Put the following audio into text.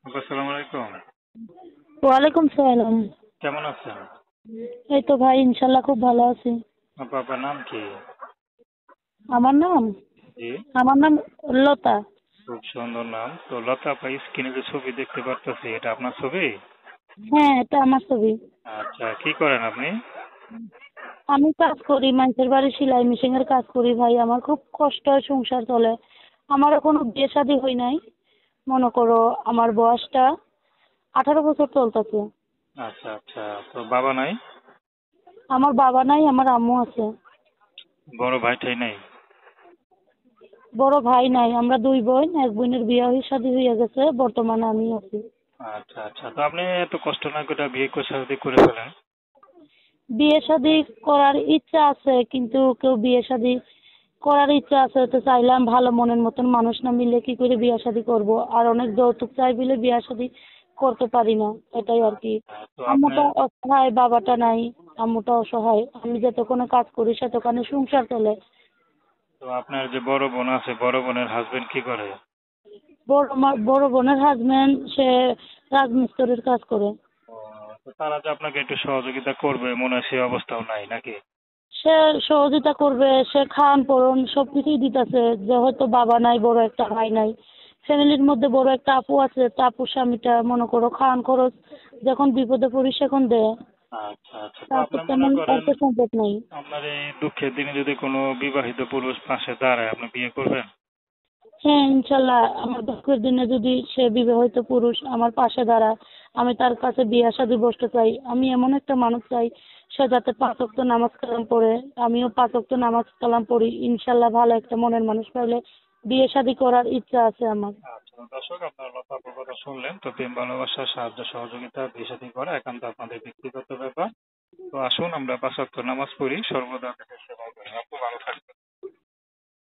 আসসালামু আলাইকুম। ওয়ালাইকুম সালাম। কেমন আছেন? এই তো ভাই ইনশাল্লাহ খুব ভালো আছি। আপনার নাম কি? আমার নাম জি, আমার নাম লতা। খুব সুন্দর নাম। তো লতা আপা, স্ক্রিনে যে ছবি দেখতে পারতেছি, এটা আপনার ছবি? হ্যাঁ, এটা আমার ছবি। আচ্ছা, কি করেন আপনি? আমি কাজ করি, মানুষের বাড়ি সেলাই মেশিন এর কাজ করি ভাই। আমার খুব কষ্ট হয়, সংসার চলে। আমার এখনো বিয়ে শাদী হয় নাই। মনে করো আমার বয়সটা 18 বছর চলতেছে। আচ্ছা আচ্ছা, তো বাবা নাই? আমার বাবা নাই, আমার আম্মু আছে। বড় ভাই ঠাই নাই? বড় ভাই নাই, আমরা দুই বোন। এক বোনের বিয়ে হয়ে শাদী হয়ে গেছে, বর্তমানে আমি আছি। আচ্ছা আচ্ছা, তো আপনি এত কষ্ট না করে বিয়ে করে শাদী করে ফেলেন। বিয়ে শাদী করার ইচ্ছা আছে, কিন্তু কেউ বিয়ে শাদী করার ইচ্ছা আছে তো চাইলাম, ভালো মনের মতন মানুষ না মিলে কি করে বিয়ে শাদী করব। আর অনেক যৌতুক চাই বলে বিয়ে শাদী করতে পারি না, এটাই আর কি। তো আম্মুটা আপনার অসহায়, বাবাটা নাই। আম্মুটা অসহায়, আমি যতক্ষণে কাজ করি সেতক্ষণে সংসার চলে। আপনার যে বড় বোন আছে, বড় বোনের হাজবেন্ড কি করে? বড় বোনের হাজবেন্ড সে রাজমিস্ত্রির কাজ করে। ও, তো তারা যে আপনাকে একটু সহযোগিতা করবে মনে হয় সে অবস্থাও নাই নাকি? সে সহযোগিতা করবে, সে খাওয়ান পরন সবকিছুই দিতেছে। যে হয়তো বাবা নাই, বড় একটা ভাই নাই, ফ্যামিলির মধ্যে বড় একটা আপু আছে, তা আপুর স্বামীটা মনে করো খাওয়ান খরচ যখন বিপদে পড়ি সেখন দেয়। আচ্ছা আচ্ছা, তো তারপর আপনার মনে তেমন করেন অর্থ সম্পদ নাই। আপনার এই দুঃখের দিনে যদি কোনো বিবাহিত পুরুষ পাশে দাঁড়ায়, আপনি বিয়ে করবেন? হ্যাঁ ইনশাল্লাহ, আমার দুঃখের দিনে যদি সে বিবাহিত পুরুষ আমার পাশে দাঁড়ায়, আমি তার কাছে বিয়ে শাদী বসতে চাই। আমি এমন একটা মানুষ চাই, সে যাতে 5 ওয়াক্ত নামাজ কালাম পড়ে, আমিও 5 ওয়াক্ত নামাজ কালাম পড়ি। ইনশাল্লাহ ভালো একটা মনের মানুষ পাইলে বিয়ে শাদী করার ইচ্ছা আছে আমার। আচ্ছা, দর্শক আপনার লতা আপুর কথা শুনলেন। তো প্রেম ভালোবাসা সাহায্য সহযোগিতা বিয়ে শাদী করা একান্ত আপনাদের ব্যক্তিগত ব্যাপার। তো আসুন আমরা 5 ওয়াক্ত নামাজ পড়ি, সর্বদা দেশের সেবা করি। আপু ভালো থাকবেন।